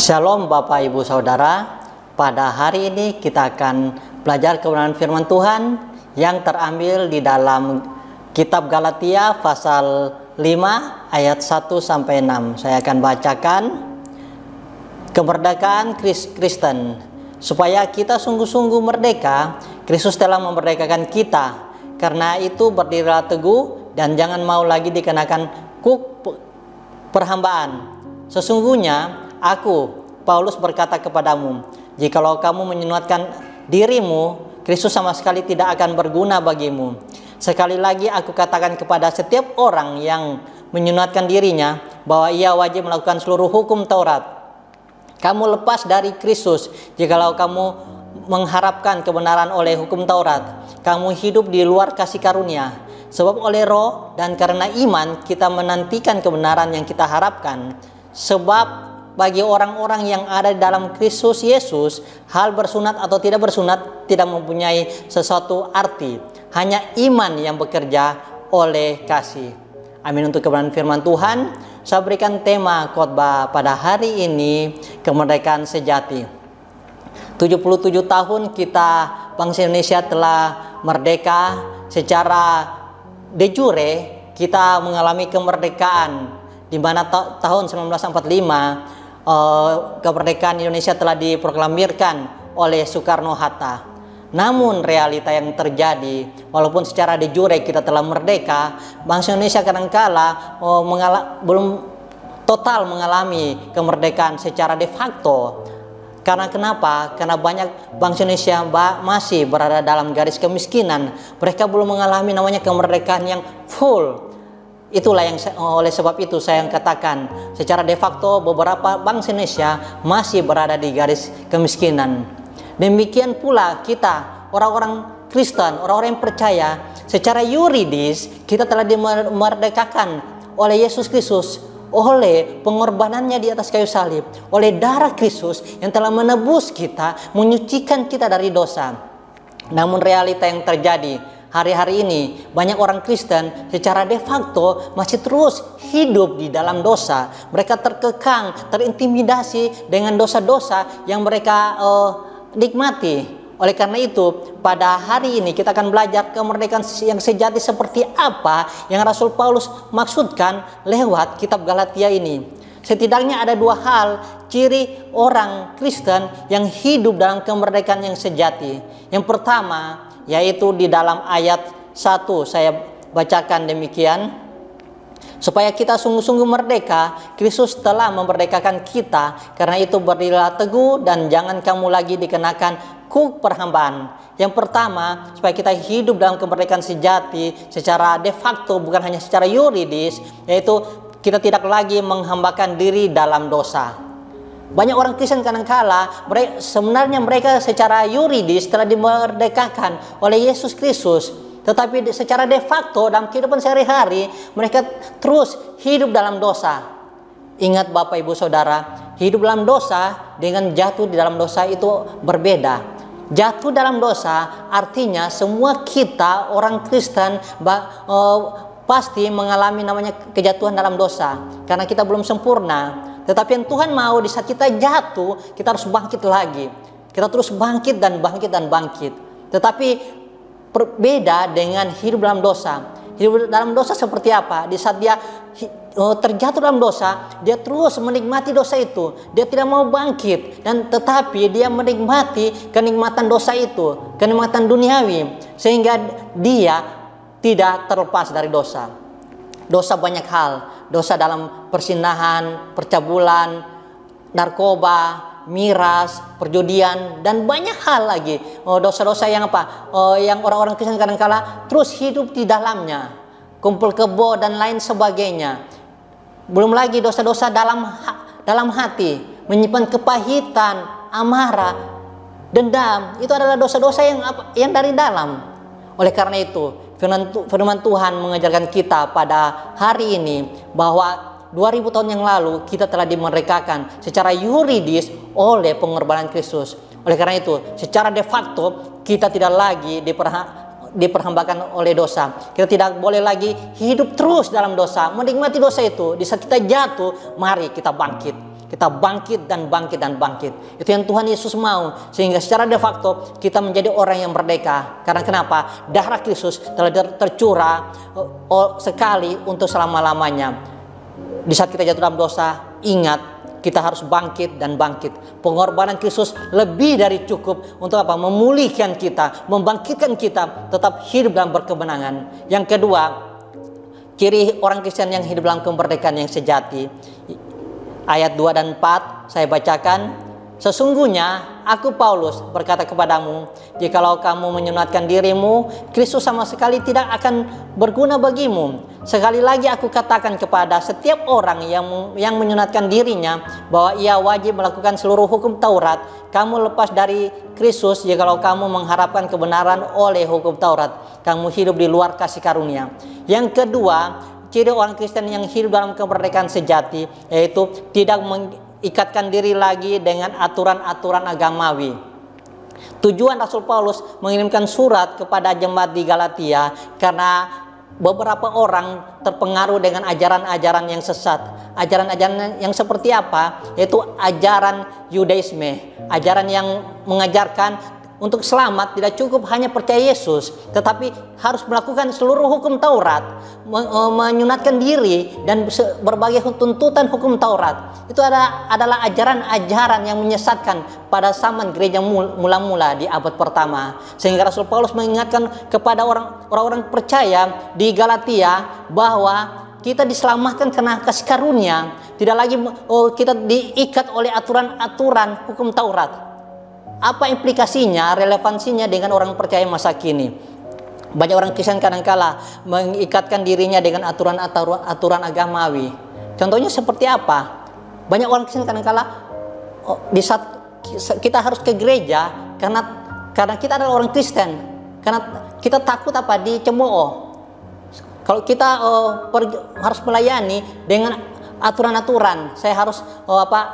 Shalom Bapak Ibu Saudara. Pada hari ini kita akan belajar kebenaran firman Tuhan yang terambil di dalam kitab Galatia pasal 5 ayat 1 sampai 6. Saya akan bacakan. Kemerdekaan Kristen. Supaya kita sungguh-sungguh merdeka, Kristus telah memerdekakan kita. Karena itu berdirilah teguh dan jangan mau lagi dikenakan kuk perhambaan. Sesungguhnya aku, Paulus, berkata kepadamu, jikalau kamu menyuatkan dirimu, Kristus sama sekali tidak akan berguna bagimu. Sekali lagi aku katakan kepada setiap orang yang menyuatkan dirinya, bahwa ia wajib melakukan seluruh hukum Taurat. Kamu lepas dari Kristus, jikalau kamu mengharapkan kebenaran oleh hukum Taurat. Kamu hidup di luar kasih karunia. Sebab oleh roh dan karena iman kita menantikan kebenaran yang kita harapkan. Sebab bagi orang-orang yang ada di dalam Kristus Yesus, hal bersunat atau tidak bersunat tidak mempunyai sesuatu arti. Hanya iman yang bekerja oleh kasih. Amin. Untuk kebenaran firman Tuhan, saya berikan tema khotbah pada hari ini, kemerdekaan sejati. 77 tahun kita, bangsa Indonesia telah merdeka. Secara de jure kita mengalami kemerdekaan, di mana tahun 1945 kemerdekaan Indonesia telah diproklamirkan oleh Soekarno-Hatta. Namun realita yang terjadi, walaupun secara de jure kita telah merdeka, bangsa Indonesia kadangkala belum total mengalami kemerdekaan secara de facto. Karena kenapa? Karena banyak bangsa Indonesia masih berada dalam garis kemiskinan. Mereka belum mengalami namanya kemerdekaan yang full. Itulah yang oleh sebab itu saya katakan, secara de facto beberapa bangsa Indonesia masih berada di garis kemiskinan. Demikian pula kita, orang-orang Kristen, orang-orang yang percaya, secara yuridis kita telah dimerdekakan oleh Yesus Kristus, oleh pengorbanannya di atas kayu salib, oleh darah Kristus yang telah menebus kita, menyucikan kita dari dosa. Namun realita yang terjadi hari-hari ini, banyak orang Kristen secara de facto masih terus hidup di dalam dosa. Mereka terkekang, terintimidasi dengan dosa-dosa yang mereka nikmati. Oleh karena itu, pada hari ini kita akan belajar kemerdekaan yang sejati seperti apa yang Rasul Paulus maksudkan lewat kitab Galatia ini. Setidaknya ada dua hal ciri orang Kristen yang hidup dalam kemerdekaan yang sejati. Yang pertama, yaitu di dalam ayat 1 saya bacakan demikian. Supaya kita sungguh-sungguh merdeka, Kristus telah memerdekakan kita. Karena itu berdirilah teguh dan jangan kamu lagi dikenakan kuk perhambaan. Yang pertama, supaya kita hidup dalam kemerdekaan sejati secara de facto, bukan hanya secara yuridis, yaitu kita tidak lagi menghambakan diri dalam dosa. Banyak orang Kristen kadangkala sebenarnya mereka secara yuridis telah dimerdekakan oleh Yesus Kristus, tetapi secara de facto dalam kehidupan sehari-hari mereka terus hidup dalam dosa. Ingat Bapak Ibu Saudara, hidup dalam dosa dengan jatuh di dalam dosa itu berbeda. Jatuh dalam dosa artinya semua kita orang Kristen pasti mengalami namanya kejatuhan dalam dosa, karena kita belum sempurna. Tetapi yang Tuhan mau, di saat kita jatuh, kita harus bangkit lagi. Kita terus bangkit dan bangkit dan bangkit. Tetapi berbeda dengan hidup dalam dosa. Hidup dalam dosa seperti apa? Di saat dia terjatuh dalam dosa, dia terus menikmati dosa itu. Dia tidak mau bangkit, dan tetapi dia menikmati kenikmatan dosa itu, kenikmatan duniawi, sehingga dia tidak terlepas dari dosa. Dosa banyak hal, dosa dalam persinahan, percabulan, narkoba, miras, perjudian, dan banyak hal lagi. Dosa-dosa yang apa? Yang orang-orang Kristen kadang-kala terus hidup di dalamnya, kumpul kebo dan lain sebagainya. Belum lagi dosa-dosa dalam hati, menyimpan kepahitan, amarah, dendam. Itu adalah dosa-dosa yang dari dalam. Oleh karena itu, firman Tuhan mengajarkan kita pada hari ini bahwa 2000 tahun yang lalu kita telah dimerdekakan secara yuridis oleh pengorbanan Kristus. Oleh karena itu, secara de facto kita tidak lagi diperhambakan oleh dosa. Kita tidak boleh lagi hidup terus dalam dosa, menikmati dosa itu. Di saat kita jatuh, mari kita bangkit. kita bangkit dan bangkit dan bangkit. Itu yang Tuhan Yesus mau, sehingga secara de facto kita menjadi orang yang merdeka. Karena kenapa? Darah Kristus telah tercurah sekali untuk selama-lamanya. Di saat kita jatuh dalam dosa, ingat, kita harus bangkit dan bangkit. Pengorbanan Kristus lebih dari cukup untuk apa? Memulihkan kita, membangkitkan kita, tetap hidup dalam berkemenangan. Yang kedua, ciri orang Kristen yang hidup dalam kemerdekaan yang sejati. Ayat 2 dan 4 saya bacakan. Sesungguhnya aku Paulus berkata kepadamu, jikalau kamu menyunatkan dirimu, Kristus sama sekali tidak akan berguna bagimu. Sekali lagi aku katakan kepada setiap orang yang menyunatkan dirinya bahwa ia wajib melakukan seluruh hukum Taurat. Kamu lepas dari Kristus jikalau kamu mengharapkan kebenaran oleh hukum Taurat. Kamu hidup di luar kasih karunia. Yang kedua, ciri orang Kristen yang hidup dalam kemerdekaan sejati, yaitu tidak ikatkan diri lagi dengan aturan-aturan agamawi. Tujuan Rasul Paulus mengirimkan surat kepada jemaat di Galatia karena beberapa orang terpengaruh dengan ajaran-ajaran yang sesat. Ajaran-ajaran yang seperti apa? Yaitu ajaran Yudaisme, ajaran yang mengajarkan untuk selamat tidak cukup hanya percaya Yesus, tetapi harus melakukan seluruh hukum Taurat, menyunatkan diri dan berbagai tuntutan hukum Taurat. Itu adalah ajaran-ajaran yang menyesatkan pada zaman gereja mula-mula di abad pertama. Sehingga Rasul Paulus mengingatkan kepada orang-orang percaya di Galatia bahwa kita diselamatkan karena kasih karunia, tidak lagi kita diikat oleh aturan-aturan hukum Taurat. Apa implikasinya, relevansinya dengan orang percaya masa kini? Banyak orang Kristen kadangkala mengikatkan dirinya dengan aturan agamawi. Contohnya seperti apa? Banyak orang Kristen kadangkala di saat kita harus ke gereja karena kita adalah orang Kristen, karena kita takut apa? Dicemooh. Kalau kita harus melayani dengan aturan-aturan, saya harus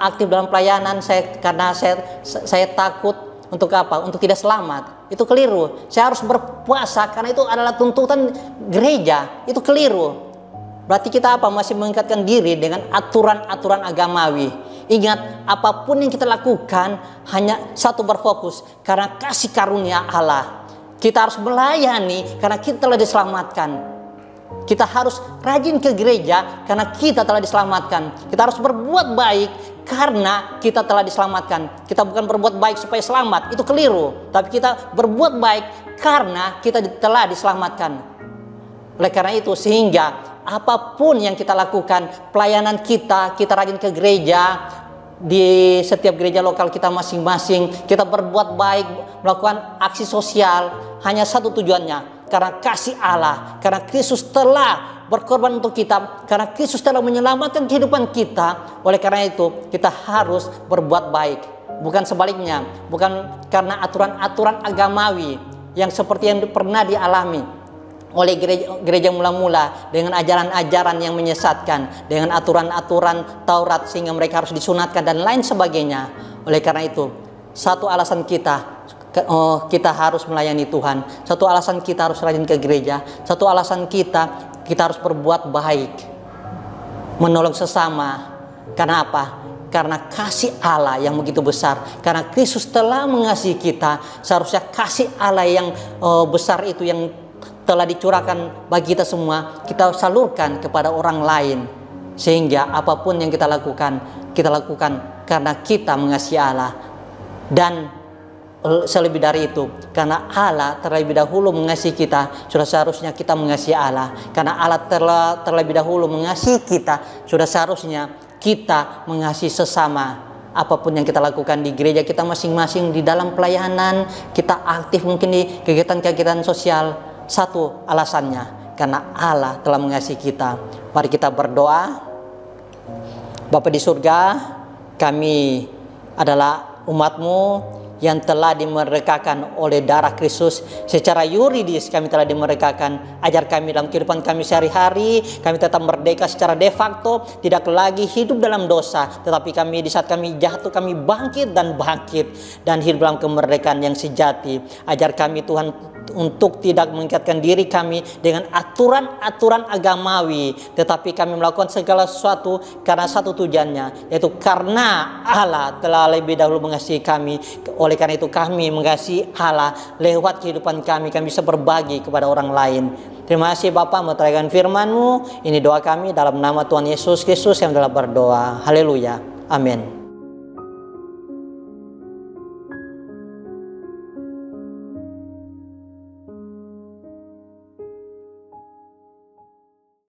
aktif dalam pelayanan, karena saya takut untuk apa? Untuk tidak selamat. Itu keliru. Saya harus berpuasa karena itu adalah tuntutan gereja. Itu keliru. Berarti kita masih mengikatkan diri dengan aturan-aturan agamawi. Ingat, apapun yang kita lakukan hanya satu berfokus, karena kasih karunia Allah. Kita harus melayani karena kita telah diselamatkan. Kita harus rajin ke gereja karena kita telah diselamatkan. Kita harus berbuat baik karena kita telah diselamatkan. Kita bukan berbuat baik supaya selamat, itu keliru. Tapi kita berbuat baik karena kita telah diselamatkan. Oleh karena itu, sehingga apapun yang kita lakukan, pelayanan kita rajin ke gereja, di setiap gereja lokal kita masing-masing, kita berbuat baik, melakukan aksi sosial, hanya satu tujuannya, karena kasih Allah, karena Kristus telah berkorban untuk kita, karena Kristus telah menyelamatkan kehidupan kita. Oleh karena itu kita harus berbuat baik, bukan sebaliknya, bukan karena aturan-aturan agamawi yang seperti yang pernah dialami oleh gereja mula-mula dengan ajaran-ajaran yang menyesatkan, dengan aturan-aturan Taurat sehingga mereka harus disunatkan dan lain sebagainya. Oleh karena itu, satu alasan kita harus melayani Tuhan, satu alasan kita harus rajin ke gereja, satu alasan kita harus berbuat baik, menolong sesama. Karena apa? Karena kasih Allah yang begitu besar, karena Kristus telah mengasihi kita. Seharusnya kasih Allah yang besar itu yang telah dicurahkan bagi kita semua, kita salurkan kepada orang lain. Sehingga apapun yang kita lakukan karena kita mengasihi Allah. Dan selebih dari itu, karena Allah terlebih dahulu mengasihi kita, sudah seharusnya kita mengasihi Allah. Karena Allah terlebih dahulu mengasihi kita, sudah seharusnya kita mengasihi sesama. Apapun yang kita lakukan di gereja kita masing-masing, di dalam pelayanan, kita aktif mungkin di kegiatan-kegiatan sosial, satu alasannya, karena Allah telah mengasihi kita. Mari kita berdoa. Bapa di surga, kami adalah umat-Mu yang telah dimerdekakan oleh darah Kristus. Secara yuridis kami telah dimerdekakan. Ajar kami dalam kehidupan kami sehari-hari, kami tetap merdeka secara de facto, tidak lagi hidup dalam dosa, tetapi kami di saat kami jatuh, kami bangkit dan hidup dalam kemerdekaan yang sejati. Ajar kami Tuhan untuk tidak mengikatkan diri kami dengan aturan-aturan agamawi, tetapi kami melakukan segala sesuatu karena satu tujuannya, yaitu karena Allah telah lebih dahulu mengasihi kami. Oleh karena itu kami mengasihi Allah lewat kehidupan kami bisa berbagi kepada orang lain. Terima kasih Bapa menerangkan firman-Mu. Ini doa kami dalam nama Tuhan Yesus Kristus yang telah berdoa. Haleluya. Amin.